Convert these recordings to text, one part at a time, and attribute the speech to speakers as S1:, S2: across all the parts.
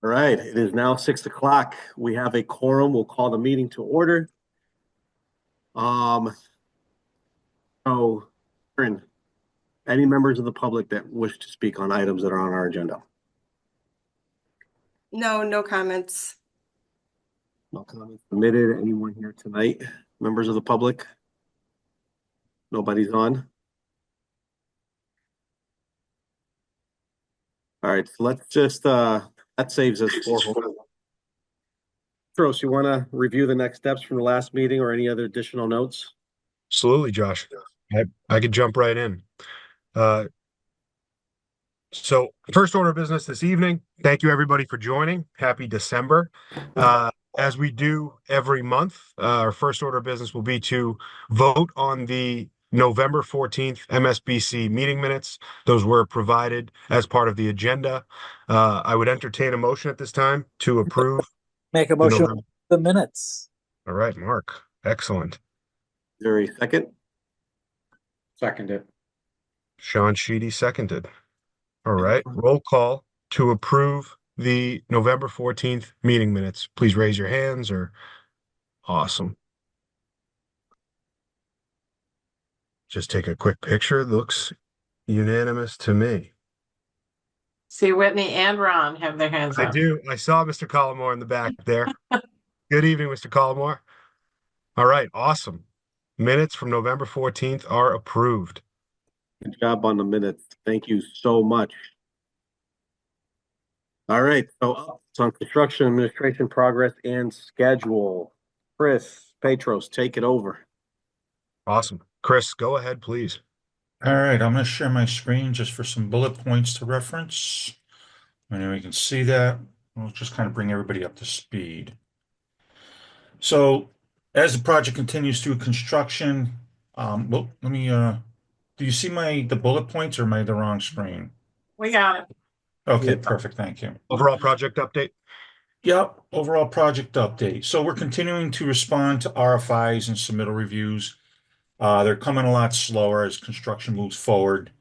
S1: All right, it is now 6 o'clock. We have a quorum. We'll call the meeting to order. Um, so, Aaron, any members of the public that wish to speak on items that are on our agenda?
S2: No comments.
S1: No comments submitted. Anyone here tonight? Members of the public? Nobody's on. All right, so let's just that saves us four. Tros, you want to review the next steps from the last meeting or any other additional notes?
S3: Absolutely, Josh. I could jump right in. So first order of business this evening, thank you everybody for joining. Happy December. As we do every month, our first order of business will be to vote on the November 14th MSBC meeting minutes. Those were provided as part of the agenda. I would entertain a motion at this time to approve.
S4: Make a motion for the minutes.
S3: All right, Mark. Excellent.
S1: Is there a second?
S5: Seconded.
S3: Sean Sheedy seconded. All right, roll call to approve the November 14th meeting minutes. Please raise your hands or awesome. Just take a quick picture. Looks unanimous to me.
S6: See, Whitney and Ron have their hands up.
S3: I do. I saw Mr. Collmore in the back there. Good evening, Mr. Collmore. All right, awesome. Minutes from November 14th are approved.
S1: Good job on the minutes. Thank you so much. All right, so it's on construction administration progress and schedule. Chris Petros, take it over.
S3: Awesome. Chris, go ahead, please.
S5: All right, I'm going to share my screen just for some bullet points to reference. And we can see that. We'll just kind of bring everybody up to speed. So as the project continues through construction, well, let me, do you see the bullet points or am I the wrong screen?
S6: We got it.
S5: Okay, perfect. Thank you.
S3: Overall project update.
S5: Yep, overall project update. So we're continuing to respond to RFIs and submittal reviews. They're coming a lot slower as construction moves forward.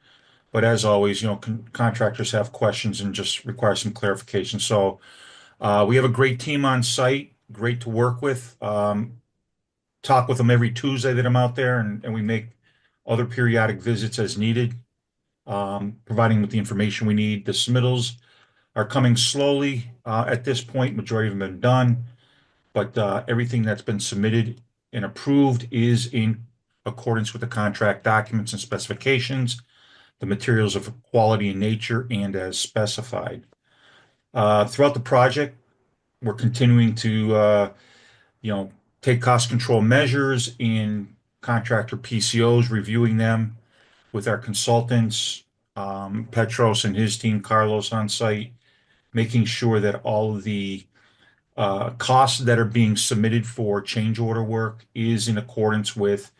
S5: But as always, contractors have questions and just require some clarification. So we have a great team on site, great to work with. Talk with them every Tuesday that I'm out there, and we make other periodic visits as needed, providing with the information we need. The submittals are coming slowly at this point. Majority of them have been done, but everything that's been submitted and approved is in accordance with the contract documents and specifications. The materials of quality in nature and as specified. Throughout the project, we're continuing to, take cost control measures in contractor PCOs, reviewing them with our consultants, Petros and his team, Carlos on site, making sure that all of the costs that are being submitted for change order work is in accordance with,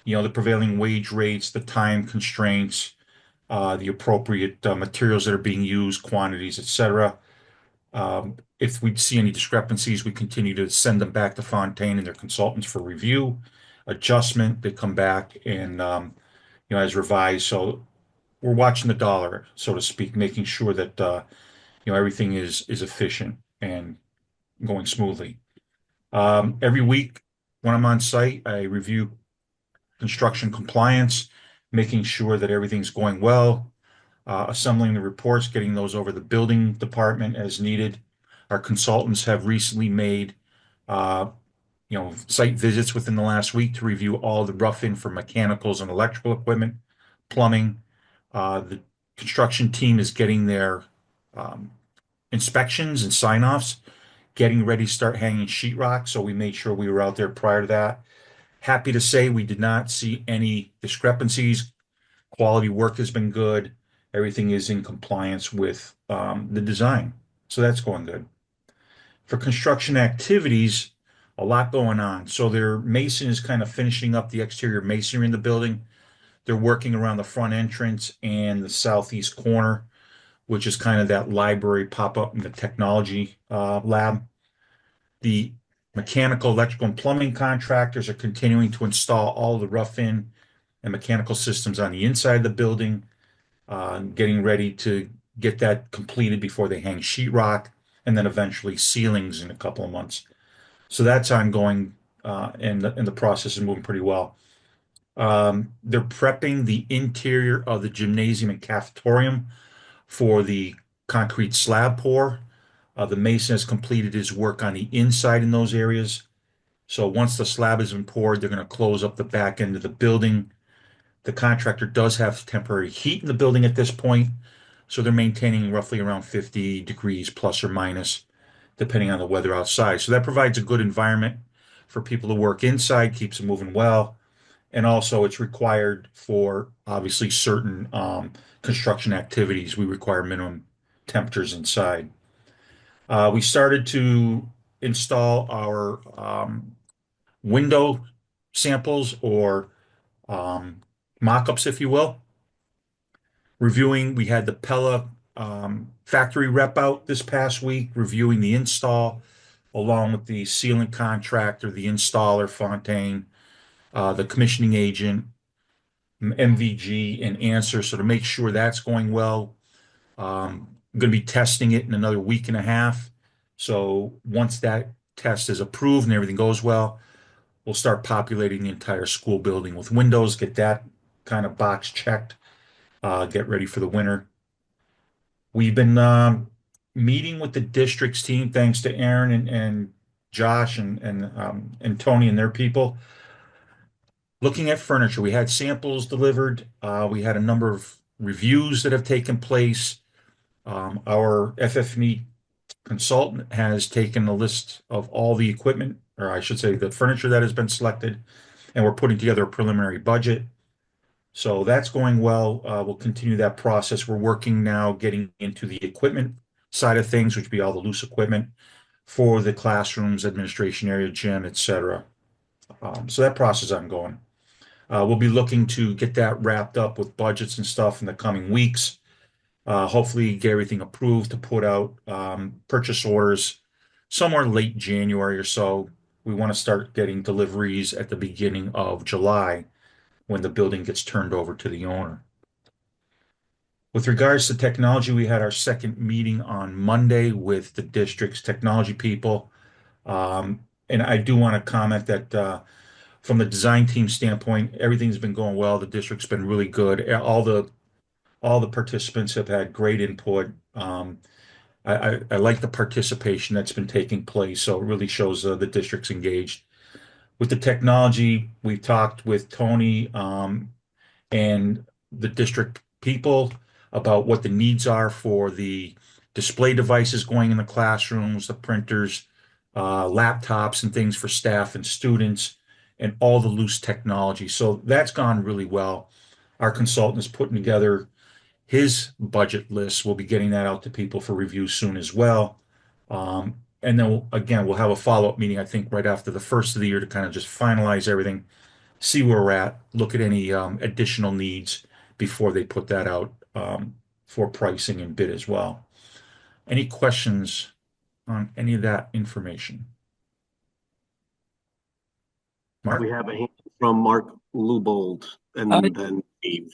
S5: the prevailing wage rates, the time constraints, the appropriate materials that are being used, quantities, etc. If we see any discrepancies, we continue to send them back to Fontaine and their consultants for review, adjustment. They come back and, as revised. So we're watching the dollar, so to speak, making sure that, everything is efficient and going smoothly. Every week when I'm on site, I review construction compliance, making sure that everything's going well, assembling the reports, getting those over the building department as needed. Our consultants have recently made, site visits within the last week to review all the rough-in for mechanicals and electrical equipment, plumbing. The construction team is getting their inspections and sign-offs, getting ready to start hanging sheetrock. So we made sure we were out there prior to that. Happy to say we did not see any discrepancies. Quality work has been good. Everything is in compliance with the design. So that's going good. For construction activities, a lot going on. So their mason is kind of finishing up the exterior masonry in the building. They're working around the front entrance and the southeast corner, which is kind of that library pop-up in the technology lab. The mechanical, electrical, and plumbing contractors are continuing to install all the rough-in and mechanical systems on the inside of the building, getting ready to get that completed before they hang sheetrock. and then eventually ceilings in a couple of months. So that's ongoing, and the process is moving pretty well. They're prepping the interior of the gymnasium and cafetorium for the concrete slab pour. The mason has completed his work on the inside in those areas. So once the slab has been poured, they're going to close up the back end of the building. The contractor does have temporary heat in the building at this point, so they're maintaining roughly around 50 degrees plus or minus, depending on the weather outside. So that provides a good environment for people to work inside, keeps them moving well. And also it's required for obviously certain construction activities. We require minimum temperatures inside. We started to install our window samples or mock-ups, if you will. Reviewing, we had the Pella factory rep out this past week, reviewing the install along with the sealant contractor, the installer, Fontaine, the commissioning agent, MVG, and Answer. So to make sure that's going well, I'm going to be testing it in another week and a half. So once that test is approved and everything goes well, we'll start populating the entire school building with windows, get that kind of box checked, get ready for the winter. We've been meeting with the district's team, thanks to Aaron and Josh and Tony and their people. Looking at furniture, we had samples delivered. We had a number of reviews that have taken place. Our FF&E consultant has taken a list of all the equipment, or I should say the furniture that has been selected, and we're putting together a preliminary budget. So that's going well. We'll continue that process. We're working now getting into the equipment side of things, which would be all the loose equipment for the classrooms, administration area, gym, etc. So that process is ongoing. We'll be looking to get that wrapped up with budgets and stuff in the coming weeks. Hopefully get everything approved to put out purchase orders somewhere late January or so. We want to start getting deliveries at the beginning of July when the building gets turned over to the owner. With regards to technology, we had our second meeting on Monday with the district's technology people. And I do want to comment that from the design team standpoint, everything's been going well. The district's been really good. All the participants have had great input. I like the participation that's been taking place, so it really shows the district's engaged. With the technology, we've talked with Tony and the district people about what the needs are for the display devices going in the classrooms, the printers, laptops and things for staff and students, and all the loose technology. So that's gone really well. Our consultant is putting together his budget list. We'll be getting that out to people for review soon as well. And then again, we'll have a follow-up meeting, I think, right after the first of the year to kind of just finalize everything, see where we're at, look at any additional needs before they put that out for pricing and bid as well. Any questions on any of that information? Mark?
S1: We have a hand from Mark Lubold and then Steve.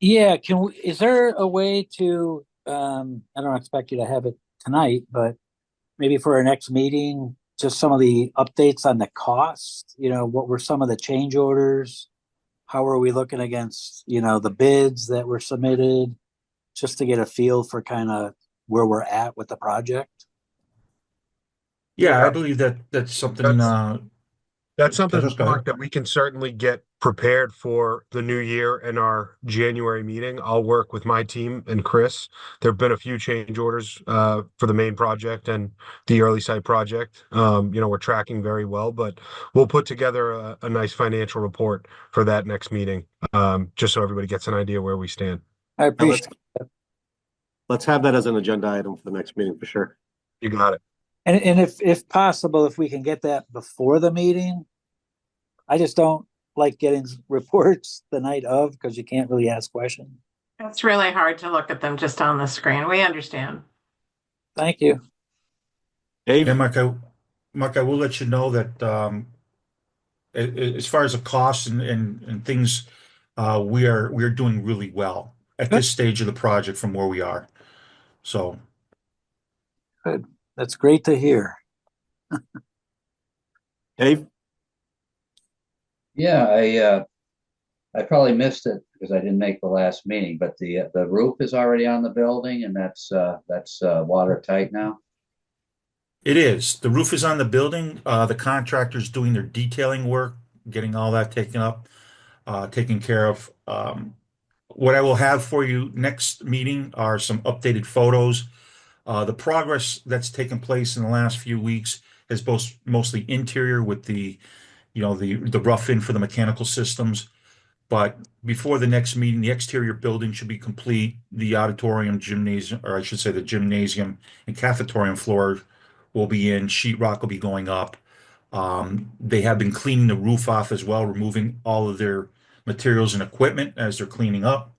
S4: Yeah, is there a way to, I don't expect you to have it tonight, but maybe for our next meeting, just some of the updates on the costs, what were some of the change orders? How are we looking against, the bids that were submitted, just to get a feel for kind of where we're at with the project?
S5: Yeah, I believe that's something
S3: That's something,
S5: Just go ahead.
S3: Mark, that we can certainly get prepared for the new year in our January meeting. I'll work with my team and Chris. There have been a few change orders for the main project and the early site project. We're tracking very well, but we'll put together a nice financial report for that next meeting, just so everybody gets an idea where we stand.
S4: I appreciate
S1: Let's have that as an agenda item for the next meeting for sure.
S3: You got it.
S4: And if possible, if we can get that before the meeting. I just don't like getting reports the night of because you can't really ask questions.
S6: It's really hard to look at them just on the screen. We understand.
S4: Thank you.
S1: Dave?
S5: Yeah, Mark, I will let you know that as far as the costs and things, we are doing really well at this stage of the project from where we are. So
S4: Good. That's great to hear.
S1: Dave?
S2: Yeah, I probably missed it because I didn't make the last meeting, but the roof is already on the building and that's watertight now.
S5: It is. The roof is on the building. The contractor's doing their detailing work, getting all that taken care of. What I will have for you next meeting are some updated photos. The progress that's taken place in the last few weeks is both mostly interior with the rough in for the mechanical systems. But before the next meeting, the exterior building should be complete. The auditorium, gymnasium, or I should say the gymnasium and cafetorium floor will be in. Sheetrock will be going up. They have been cleaning the roof off as well, removing all of their materials and equipment as they're cleaning up.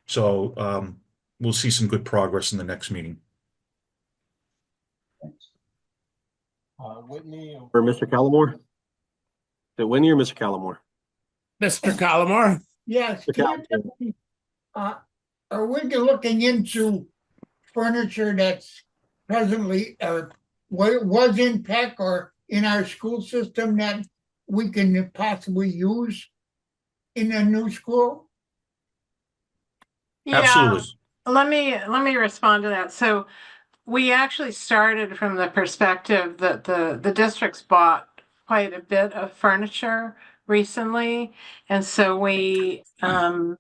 S5: So we'll see some good progress in the next meeting.
S2: Thanks.
S1: Whitney or Mr. Callamore? Is it Whitney or Mr. Callamore?
S7: Mr. Callamore?
S8: Yes,
S1: Mr.
S8: can you
S1: Callamore.
S8: tell me, are we looking into furniture that's presently, or what was in PEC or in our school system that we can possibly use in a new school?
S6: Yeah,
S5: Absolutely.
S6: let me respond to that. So we actually started from the perspective that the district's bought quite a bit of furniture recently. And so we, I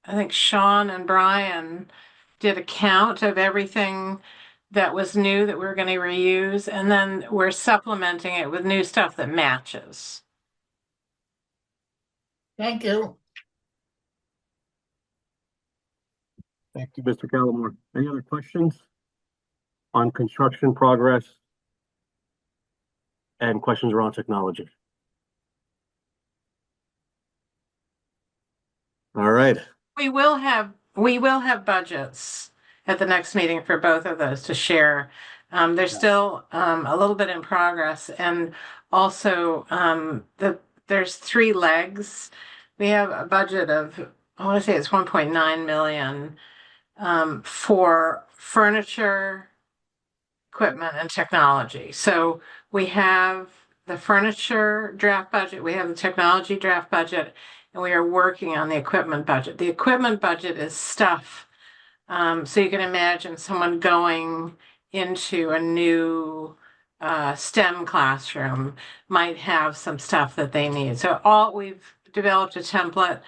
S6: think Sean and Brian did a count of everything that was new that we were going to reuse. And then we're supplementing it with new stuff that matches.
S8: Thank you.
S1: Thank you, Mr. Callamore. Any other questions on construction progress and questions around technology? All right.
S6: We will have budgets at the next meeting for both of those to share. They're still a little bit in progress, and also there's 3 legs. We have a budget of, I want to say it's 1.9 million for furniture, equipment, and technology. So we have the furniture draft budget, we have the technology draft budget, and we are working on the equipment budget. The equipment budget is stuff. So you can imagine someone going into a new STEM classroom might have some stuff that they need. So we've developed a template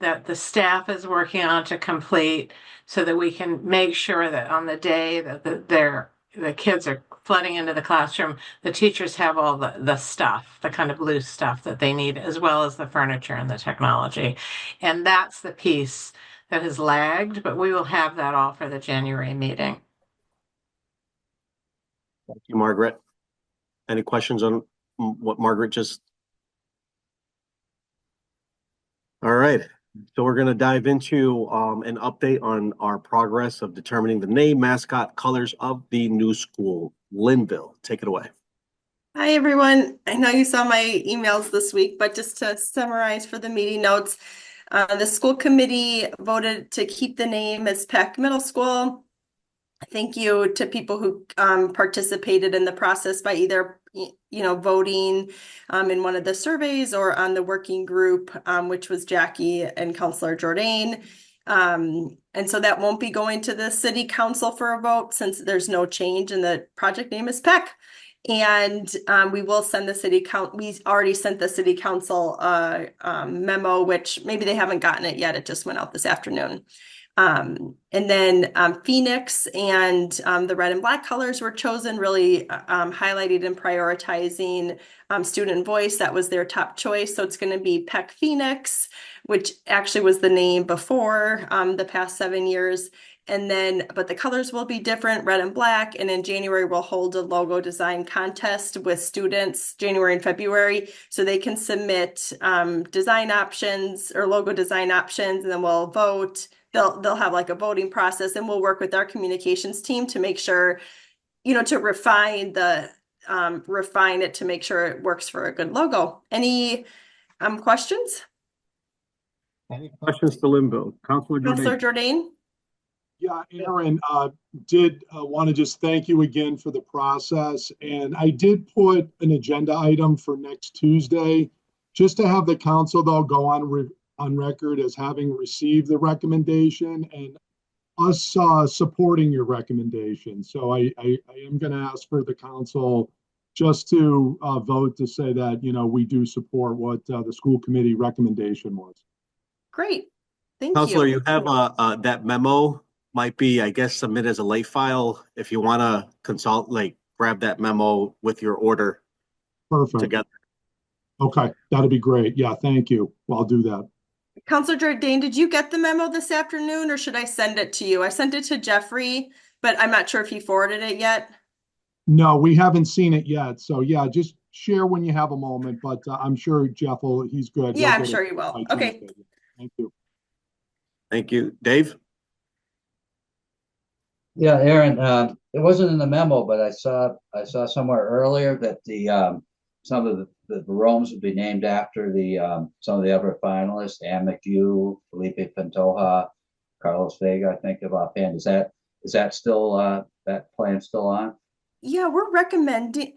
S6: that the staff is working on to complete so that we can make sure that on the day that the kids are flooding into the classroom, the teachers have all the stuff, the kind of loose stuff that they need, as well as the furniture and the technology. And that's the piece that has lagged, but we will have that all for the January meeting.
S1: Thank you, Margaret. Any questions on what Margaret just? All right. So we're going to dive into an update on our progress of determining the name, mascot, colors of the new school. Linville, take it away.
S9: Hi, everyone. I know you saw my emails this week, but just to summarize for the meeting notes, the school committee voted to keep the name as Peck Middle School. Thank you to people who participated in the process by either voting in one of the surveys or on the working group, which was Jackie and Councilor Jordan. And so that won't be going to the city council for a vote since there's no change and the project name is Peck. And we will send the city council. We already sent the city council memo, which maybe they haven't gotten it yet. It just went out this afternoon. And then Phoenix and the red and black colors were chosen, really highlighted and prioritizing student voice. That was their top choice. So it's going to be Peck Phoenix, which actually was the name before the past 7 years. And then, but the colors will be different, red and black. And in January, we'll hold a logo design contest with students, January and February, so they can submit design options or logo design options, and then we'll vote. They'll have like a voting process, and we'll work with our communications team to make sure, to refine it to make sure it works for a good logo. Any questions?
S1: Any questions to Linville? Councilor
S9: Jordan?
S10: Yeah, Aaron, did want to just thank you again for the process. And I did put an agenda item for next Tuesday, just to have the council though go on record as having received the recommendation and us supporting your recommendation. So I am going to ask for the council just to vote to say that, we do support what the school committee recommendation was.
S9: Great. Thank
S1: Counselor,
S9: you.
S1: you have that memo might be, I guess, submitted as a late file. If you want to consult, like grab that memo with your order
S10: Perfect.
S1: together.
S10: Okay, that'd be great. Yeah, thank you. Well, I'll do that.
S9: Counselor Jordan, did you get the memo this afternoon or should I send it to you? I sent it to Jeffrey, but I'm not sure if he forwarded it yet.
S10: No, we haven't seen it yet. So yeah, just share when you have a moment, but I'm sure Jeff he's good.
S9: Yeah,
S10: He'll
S9: I'm
S10: get
S9: sure
S10: it
S9: he will.
S10: by
S9: Okay.
S10: Tuesday. Thank you.
S1: Thank you. Dave?
S2: Yeah, Aaron, it wasn't in the memo, but I saw somewhere earlier that some of the rooms would be named after some of the other finalists, Ann McHugh, Felipe Pantoja, Carlos Vega, I think of offhand. Is that still that plan still on?
S9: Yeah, we're recommending,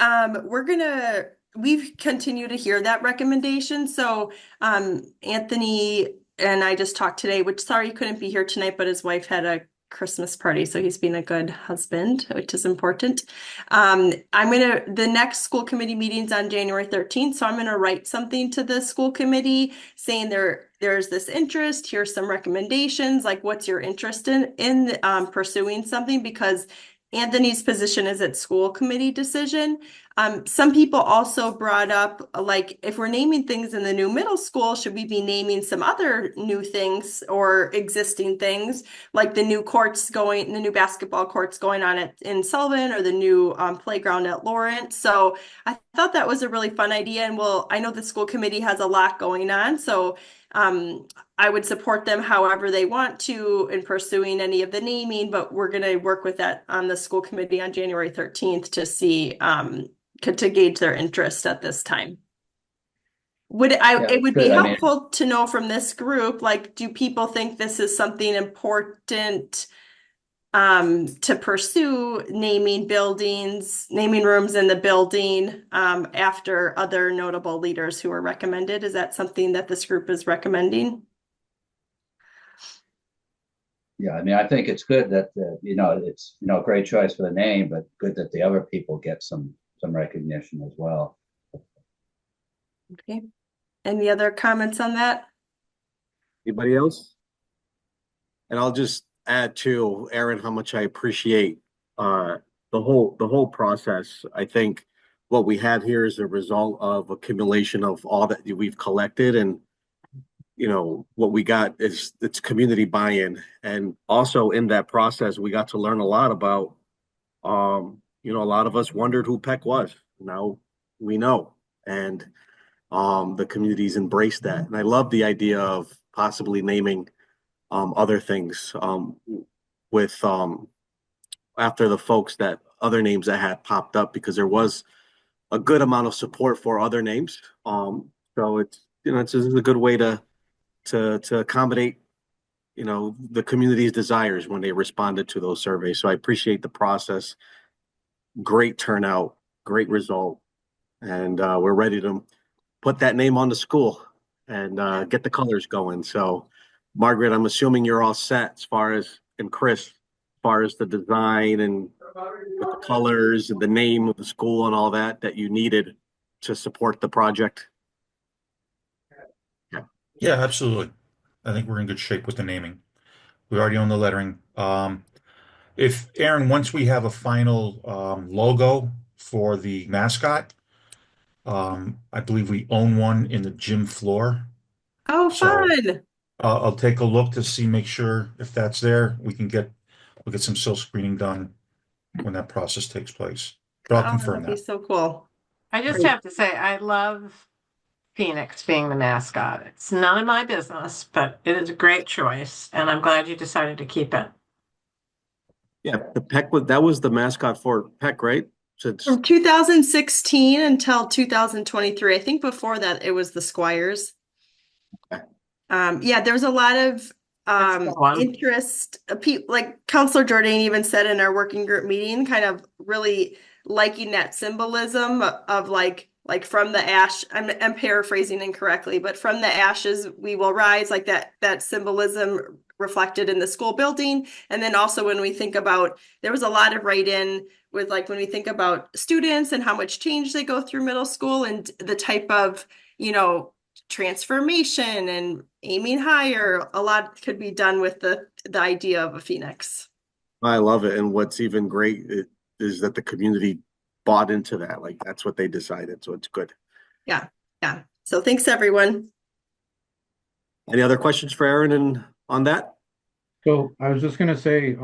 S9: we've continued to hear that recommendation. So, Anthony and I just talked today, which sorry he couldn't be here tonight, but his wife had a Christmas party. So he's been a good husband, which is important. The next school committee meeting's on January 13th. So I'm going to write something to the school committee saying there's this interest. Here's some recommendations. Like what's your interest in pursuing something? Because Anthony's position is at school committee decision. Some people also brought up, like, if we're naming things in the new middle school, should we be naming some other new things or existing things, like the new basketball courts going on in Sullivan or the new playground at Lawrence. So I thought that was a really fun idea. And I know the school committee has a lot going on. So I would support them however they want to in pursuing any of the naming, but we're going to work with that on the school committee on January 13th to see, to gauge their interest at this time. It would be helpful to know from this group, like, do people think this is something important to pursue naming rooms in the building after other notable leaders who are recommended? Is that something that this group is recommending?
S2: Yeah, I mean, I think it's good that it's a great choice for the name, but good that the other people get some recognition as well.
S9: Okay. Any other comments on that?
S1: Anybody else? And I'll just add to Aaron how much I appreciate the whole process. I think what we have here is a result of accumulation of all that we've collected, and what we got is it's community buy-in. And also in that process, we got to learn a lot about a lot of us wondered who Peck was. Now we know, and the communities embraced that. And I love the idea of possibly naming other things with after the folks that other names that had popped up, because there was a good amount of support for other names. So it's a good way to accommodate the community's desires when they responded to those surveys. So I appreciate the process. Great turnout, great result, and we're ready to put that name on the school and get the colors going. So, Margaret, I'm assuming you're all set and Chris, as far as the design and with the colors and the name of the school and all that you needed to support the project.
S5: Yeah, absolutely. I think we're in good shape with the naming. We already own the lettering. If Aaron, once we have a final logo for the mascot, I believe we own one in the gym floor.
S9: Oh,
S5: So
S9: fun.
S5: I'll take a look to make sure if that's there. We'll get some silk screening done when that process takes place. But I'll confirm
S9: That'd be
S5: that.
S9: so cool.
S6: I just have to say, I love Phoenix being the mascot. It's none of my business, but it is a great choice, and I'm glad you decided to keep it.
S1: Yeah, the Peck that was the mascot for Peck, right?
S9: From 2016 until 2023. I think before that it was the Squires.
S1: Okay.
S9: Yeah, there was a lot of
S6: That's a good one.
S9: interest, like Counselor Jordan even said in our working group meeting, kind of really liking that symbolism of like from the ash, I'm paraphrasing incorrectly, but from the ashes we will rise, like that symbolism reflected in the school building. And then also when we think about, there was a lot of write-in with like when we think about students and how much change they go through middle school and the type of, you know, transformation and aiming higher, a lot could be done with the idea of a phoenix.
S1: I love it. And what's even great is that the community bought into that. Like that's what they decided. So it's good.
S9: Yeah. So thanks, everyone.
S1: Any other questions for Aaron and on that?
S11: So I was just gonna say,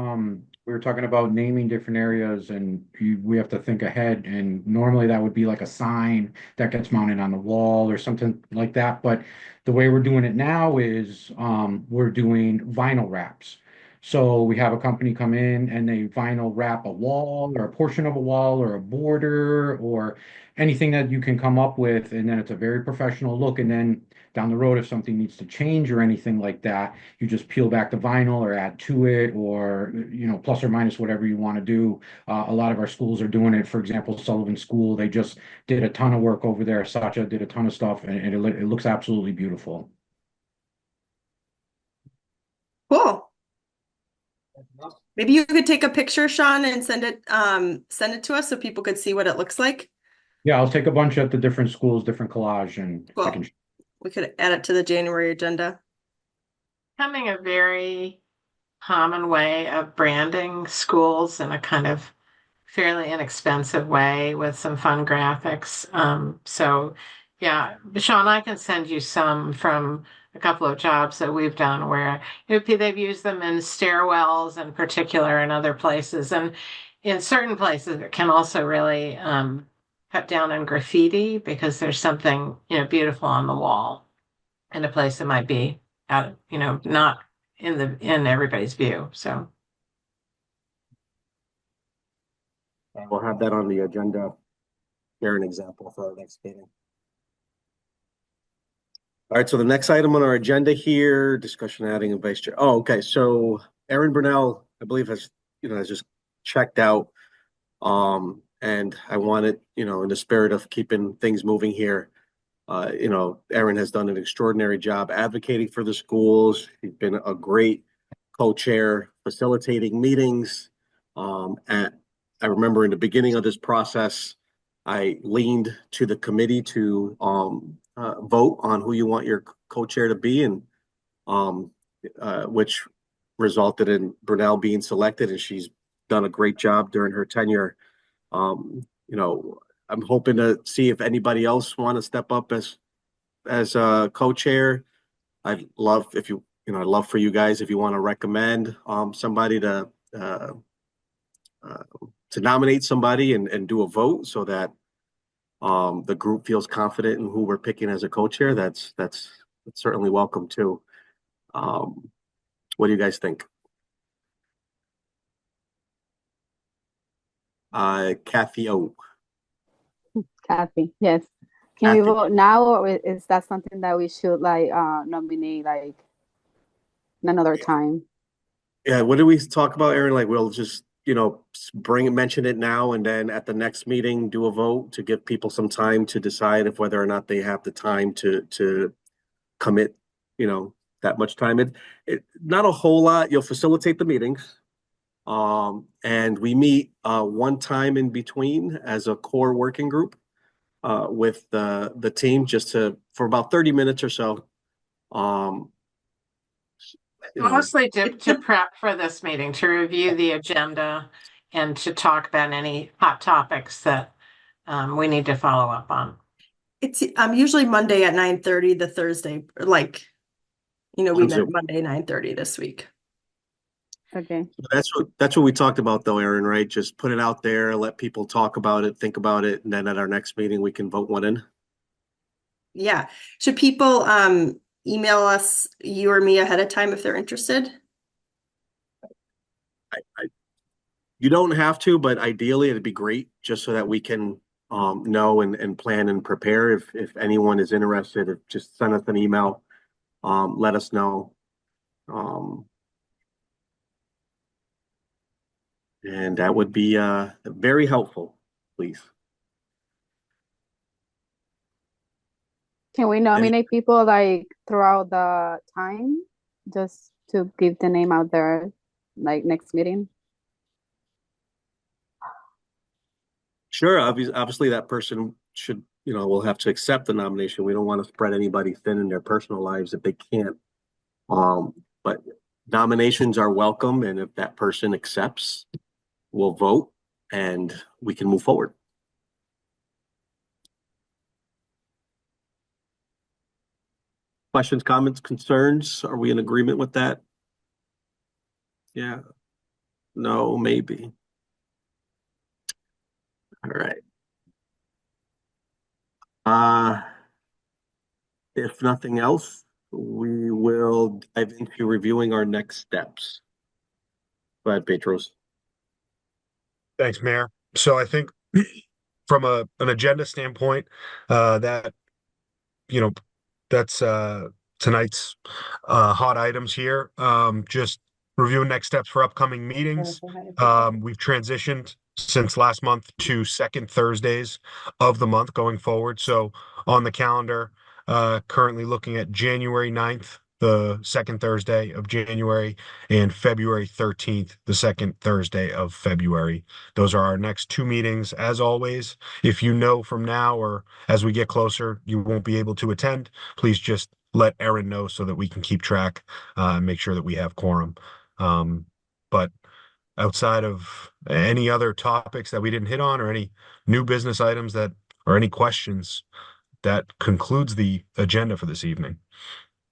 S11: we were talking about naming different areas and we have to think ahead, and normally that would be like a sign that gets mounted on the wall or something like that. But the way we're doing it now is we're doing vinyl wraps. So we have a company come in and they vinyl wrap a wall or a portion of a wall or a border or anything that you can come up with, and then it's a very professional look. And then down the road, if something needs to change or anything like that, you just peel back the vinyl or add to it, or plus or minus whatever you want to do. A lot of our schools are doing it. For example, Sullivan School, they just did a ton of work over there. Sacha did a ton of stuff, and it looks absolutely beautiful.
S9: Cool. Maybe you could take a picture, Sean, and send it to us so people could see what it looks like.
S11: Yeah, I'll take a bunch at the different schools, different collage, and
S9: Cool.
S11: I can.
S9: We could add it to the January agenda.
S6: Becoming a very common way of branding schools in a kind of fairly inexpensive way with some fun graphics. So yeah, Sean, I can send you some from a couple of jobs that we've done where they've used them in stairwells in particular and other places. And in certain places, it can also really cut down on graffiti because there's something, beautiful on the wall in a place that might be out, not in everybody's view. So
S1: We'll have that on the agenda. Share an example for our next meeting. All right, so the next item on our agenda here, discussion adding a vice chair. Oh, okay. So Aaron Burnell, I believe has just checked out. And I wanted, in the spirit of keeping things moving here, Aaron has done an extraordinary job advocating for the schools. He's been a great co-chair, facilitating meetings. I remember in the beginning of this process, I leaned to the committee to vote on who you want your co-chair to be, and which resulted in Burnell being selected, and she's done a great job during her tenure. I'm hoping to see if anybody else want to step up as a co-chair. I'd love I'd love for you guys if you want to recommend somebody to nominate somebody and do a vote so that the group feels confident in who we're picking as a co-chair. That's certainly welcome too. What do you guys think? Kathy O.
S12: Kathy, yes. Can
S1: Kathy.
S12: we vote now, or is that something that we should nominate another time?
S1: Yeah, what did we talk about, Aaron? Like we'll just mention it now, and then at the next meeting do a vote to give people some time to decide if whether or not they have the time to commit that much time. It not a whole lot. You'll facilitate the meetings, and we meet one time in between as a core working group with the team just for about 30 minutes or so.
S6: Mostly to prep for this meeting, to review the agenda and to talk about any hot topics that we need to follow up on.
S9: It's usually Monday at 9:30, the Thursday, we met Monday 9:30 this week.
S12: Okay.
S1: That's what we talked about though, Aaron, right? Just put it out there, let people talk about it, think about it, and then at our next meeting we can vote one in.
S9: Yeah. Should people email us, you or me, ahead of time if they're interested?
S1: You don't have to, but ideally it'd be great just so that we can know and plan and prepare. If anyone is interested, just send us an email, let us know. And that would be very helpful, please.
S12: Can we nominate people like throughout the time, just to give the name out there, like next meeting?
S1: Sure, obviously that person should, will have to accept the nomination. We don't want to spread anybody thin in their personal lives if they can't. But nominations are welcome, and if that person accepts, we'll vote and we can move forward. Questions, comments, concerns? Are we in agreement with that? Yeah. No, maybe. All right. If nothing else, we will dive into reviewing our next steps. Go ahead, Petros.
S3: Thanks, Mayor. So I think from an agenda standpoint, that you know that's tonight's hot items here. Just reviewing next steps for upcoming meetings. We've transitioned since last month to second Thursdays of the month going forward. So on the calendar, currently looking at January 9th, the second Thursday of January, and February 13th, the second Thursday of February. Those are our next two meetings. As always, if you know from now or as we get closer, you won't be able to attend, please just let Erin know so that we can keep track and make sure that we have quorum. But outside of any other topics that we didn't hit on or any new business items that or any questions, that concludes the agenda for this evening.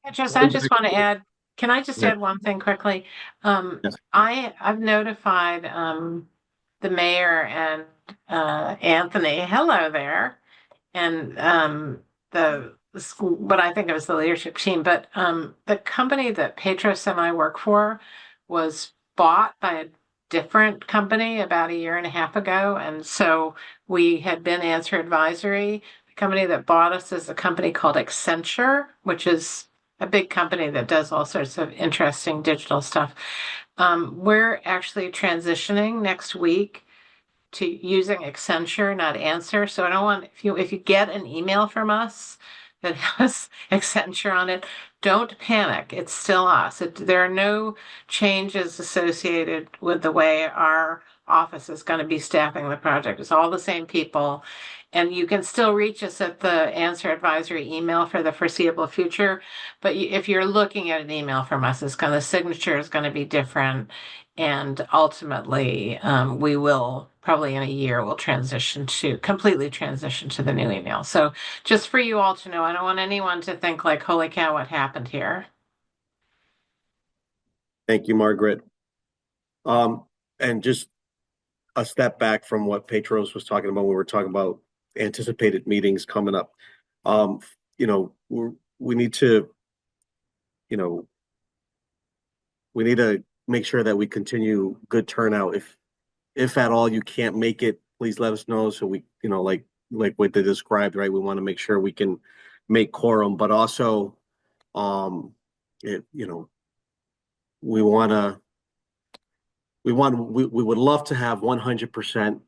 S6: I just want to add, can I just add one thing quickly?
S1: Yes.
S6: I've notified the mayor and Anthony, hello there, and the school, what I think of as the leadership team, but the company that Petros and I work for was bought by a different company about a year and a half ago, and so we had been Answer Advisory. The company that bought us is a company called Accenture, which is a big company that does all sorts of interesting digital stuff. We're actually transitioning next week to using Accenture, not Answer. So I don't want, if you get an email from us that has Accenture on it, don't panic. It's still us. There are no changes associated with the way our office is going to be staffing the project. It's all the same people. And you can still reach us at the Answer Advisory email for the foreseeable future. But if you're looking at an email from us, the signature is going to be different. And ultimately, we will probably in a year, we'll completely transition to the new email. So just for you all to know, I don't want anyone to think like, holy cow, what happened here?
S1: Thank you, Margaret. And just a step back from what Petros was talking about when we were talking about anticipated meetings coming up. We need to make sure that we continue good turnout. If at all you can't make it, please let us know so we, like what they described, right? We want to make sure we can make quorum, but also, we would love to have 100%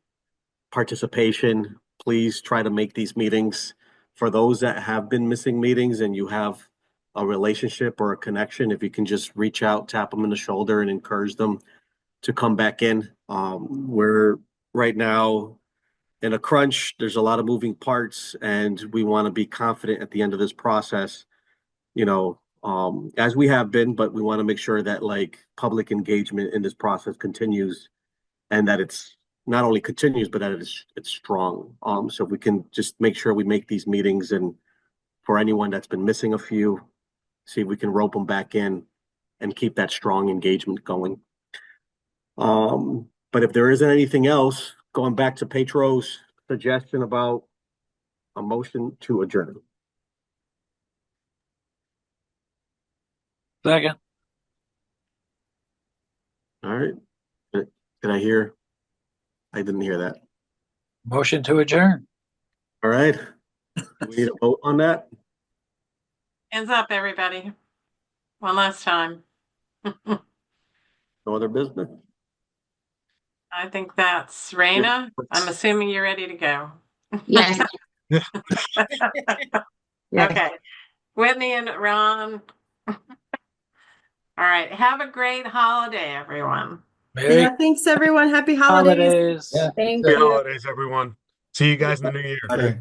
S1: participation. Please try to make these meetings. For those that have been missing meetings and you have a relationship or a connection, if you can just reach out, tap them in the shoulder and encourage them to come back in. We're right now in a crunch. There's a lot of moving parts and we want to be confident at the end of this process, as we have been, but we want to make sure that public engagement in this process continues and that it's not only continues, but that it's strong. So if we can just make sure we make these meetings, and for anyone that's been missing a few, see if we can rope them back in and keep that strong engagement going. But if there isn't anything else, going back to Petros' suggestion about a motion to adjourn.
S4: Second.
S1: All right. Can I hear? I didn't hear that.
S4: Motion to adjourn.
S1: All right. Do we need a vote on that?
S6: Hands up, everybody. One last time.
S1: No other business?
S6: I think that's Raina. I'm assuming you're ready to go.
S12: Yes. Yes.
S6: Okay. Whitney and Ron. All right. Have a great holiday, everyone.
S4: Merry
S9: Yeah, thanks everyone. Happy holidays.
S4: holidays.
S2: Yeah.
S12: Thank
S3: Happy
S12: you.
S3: holidays, everyone. See you guys in the new year.
S5: Okay.